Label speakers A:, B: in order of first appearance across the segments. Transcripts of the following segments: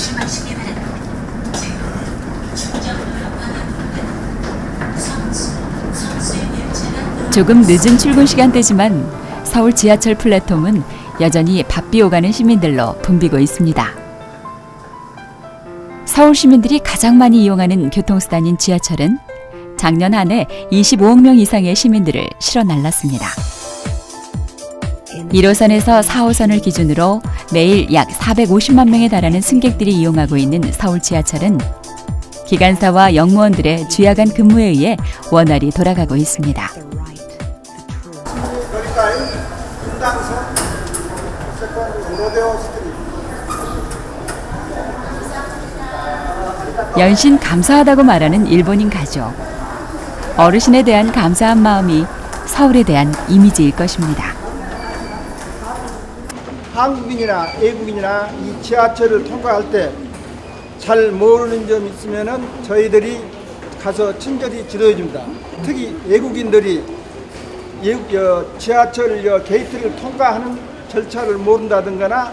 A: 조심하시기 바랍니다. 지금 충정로로 방향입니다. 선수의 밀차가
B: 조금 늦은 출근 시간대지만 서울 지하철 플랫폼은 여전히 바삐 오가는 시민들로 붐비고 있습니다. 서울 시민들이 가장 많이 이용하는 교통수단인 지하철은 작년 한 해 25억 명 이상의 시민들을 실어 날랐습니다. 1호선에서 4호선을 기준으로 매일 약 450만 명에 달하는 승객들이 이용하고 있는 서울 지하철은 기관사와 영무원들의 주야간 근무에 의해 원활히 돌아가고 있습니다. 연신 감사하다고 말하는 일본인 가족. 어르신에 대한 감사한 마음이 서울에 대한 이미지일 것입니다.
C: 한국인이나 외국인이나 이 지하철을 통과할 때 잘 모르는 점 있으면은 저희들이 가서 친절히 지도해 줍니다. 특히 외국인들이 지하철 게이트를 통과하는 절차를 모른다든가나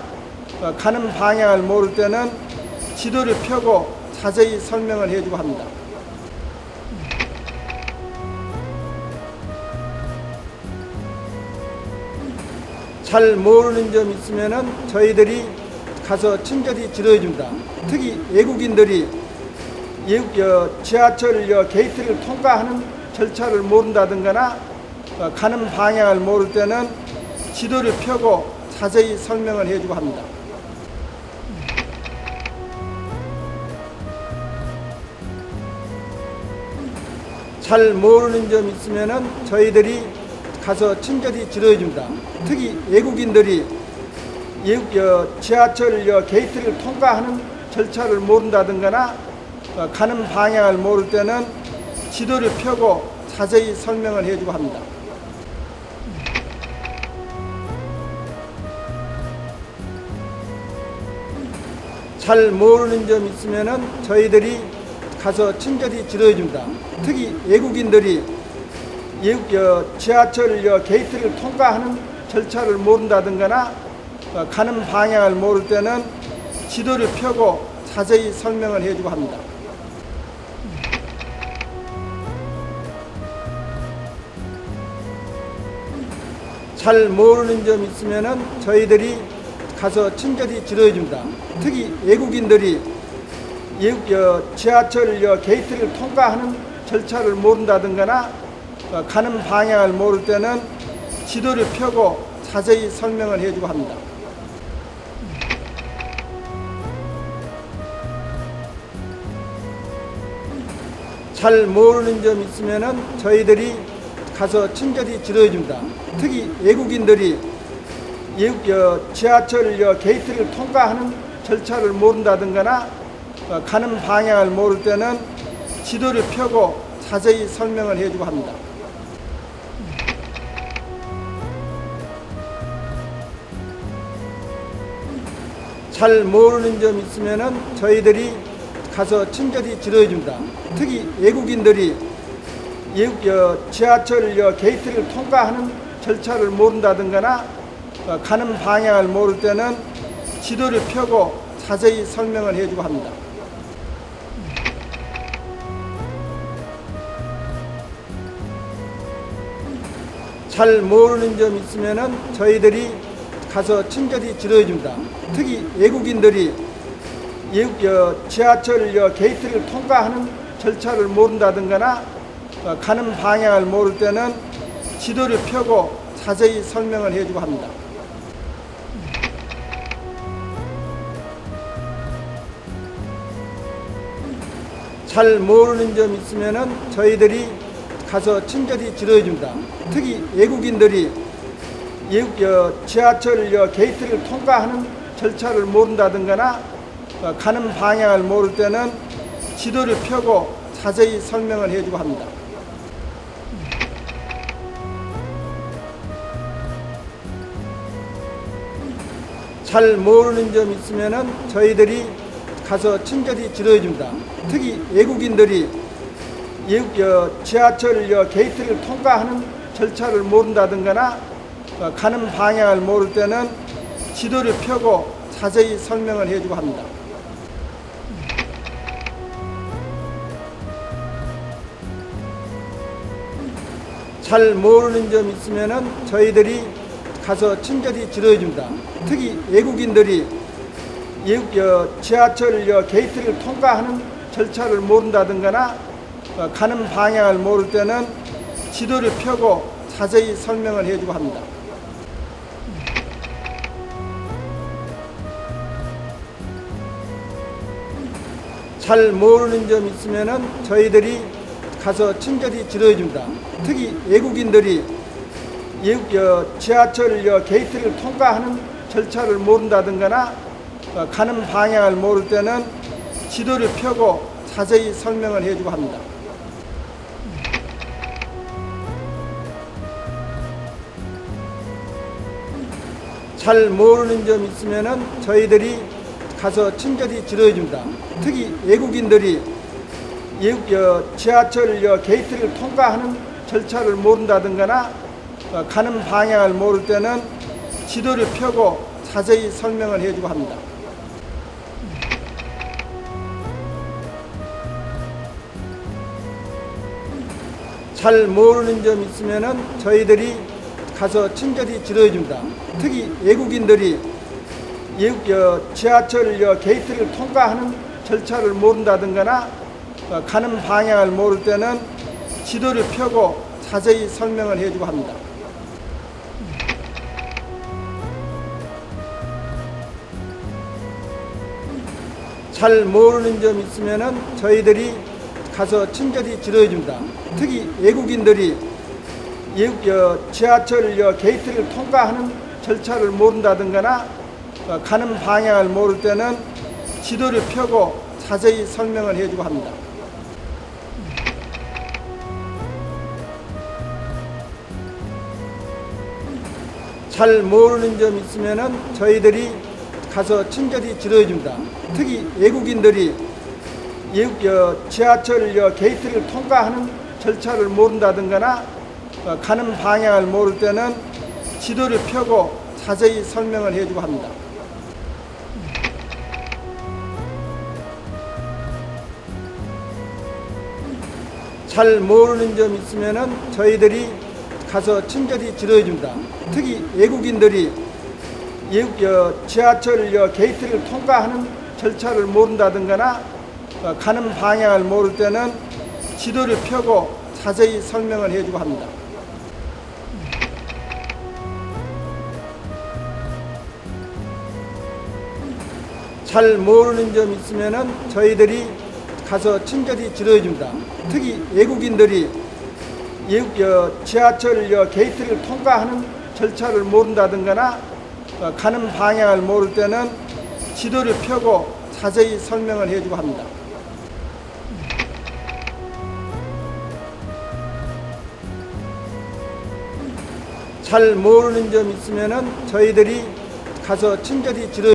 C: 가는 방향을 모를 때는 지도를 펴고 자세히 설명을 해주고 합니다. 잘 모르는 점 있으면은 저희들이 가서 친절히 지도해 줍니다. 특히 외국인들이 지하철 게이트를 통과하는 절차를 모른다든가나 가는 방향을 모를 때는 지도를 펴고 자세히 설명을 해주고 합니다. 잘 모르는 점 있으면은 저희들이 가서 친절히 지도해 줍니다. 특히 외국인들이 지하철 게이트를 통과하는 절차를 모른다든가나 가는 방향을 모를 때는 지도를 펴고 자세히 설명을 해주고 합니다. 잘 모르는 점 있으면은 저희들이 가서 친절히 지도해 줍니다. 특히 외국인들이 지하철 게이트를 통과하는 절차를 모른다든가나 가는 방향을 모를 때는 지도를 펴고 자세히 설명을 해주고 합니다. 잘 모르는 점 있으면은 저희들이 가서 친절히 지도해 줍니다. 특히 외국인들이 지하철 게이트를 통과하는 절차를 모른다든가나 가는 방향을 모를 때는 지도를 펴고 자세히 설명을 해주고 합니다. 잘 모르는 점 있으면은 저희들이 가서 친절히 지도해 줍니다. 특히 외국인들이 지하철 게이트를 통과하는 절차를 모른다든가나 가는 방향을 모를 때는 지도를 펴고 자세히 설명을 해주고 합니다. 잘 모르는 점 있으면은 저희들이 가서 친절히 지도해 줍니다. 특히 외국인들이 지하철 게이트를 통과하는 절차를 모른다든가나 가는 방향을 모를 때는 지도를 펴고 자세히 설명을 해주고 합니다. 잘 모르는 점 있으면은 저희들이 가서 친절히 지도해 줍니다. 특히 외국인들이 지하철 게이트를 통과하는 절차를 모른다든가나 가는 방향을 모를 때는 지도를 펴고 자세히 설명을 해주고 합니다. 잘 모르는 점 있으면은 저희들이 가서 친절히 지도해 줍니다. 특히 외국인들이 지하철 게이트를 통과하는 절차를 모른다든가나 가는 방향을 모를 때는 지도를 펴고 자세히 설명을 해주고 합니다. 잘 모르는 점 있으면은 저희들이 가서 친절히 지도해 줍니다. 특히 외국인들이 지하철 게이트를 통과하는 절차를 모른다든가나 가는 방향을 모를 때는 지도를 펴고 자세히 설명을 해주고 합니다. 잘 모르는 점 있으면은 저희들이 가서 친절히 지도해 줍니다. 특히 외국인들이 지하철 게이트를 통과하는 절차를 모른다든가나 가는 방향을 모를 때는 지도를 펴고 자세히 설명을 해주고 합니다. 잘 모르는 점 있으면은 저희들이 가서 친절히 지도해 줍니다. 특히 외국인들이 지하철 게이트를 통과하는 절차를 모른다든가나 가는 방향을 모를 때는 지도를 펴고 자세히 설명을 해주고 합니다. 잘 모르는 점 있으면은 저희들이 가서 친절히 지도해 줍니다. 특히 외국인들이 지하철 게이트를 통과하는 절차를 모른다든가나 가는 방향을 모를 때는 지도를 펴고 자세히 설명을 해주고 합니다. 잘 모르는 점 있으면은 저희들이 가서 친절히 지도해 줍니다. 특히 외국인들이 지하철 게이트를 통과하는 절차를 모른다든가나 가는 방향을 모를 때는 지도를 펴고 자세히 설명을 해주고 합니다. 잘 모르는 점 있으면은 저희들이 가서 친절히 지도해 줍니다. 특히 외국인들이 지하철 게이트를 통과하는 절차를 모른다든가나 가는 방향을 모를 때는 지도를 펴고 자세히 설명을 해주고 합니다. 잘 모르는 점 있으면은 저희들이 가서 친절히 지도해 줍니다. 특히 외국인들이 지하철 게이트를 통과하는 절차를 모른다든가나 가는 방향을 모를 때는 지도를 펴고 자세히 설명을 해주고 합니다. 잘 모르는 점 있으면은 저희들이 가서 친절히 지도해 줍니다. 특히 외국인들이 지하철 게이트를 통과하는 절차를 모른다든가나 가는 방향을 모를 때는 지도를 펴고 자세히 설명을 해주고 합니다. 잘 모르는 점 있으면은 저희들이 가서 친절히 지도해 줍니다. 특히 외국인들이 지하철 게이트를 통과하는 절차를 모른다든가나 가는 방향을 모를 때는 지도를 펴고 자세히 설명을 해주고 합니다. 잘 모르는 점 있으면은 저희들이 가서 친절히 지도해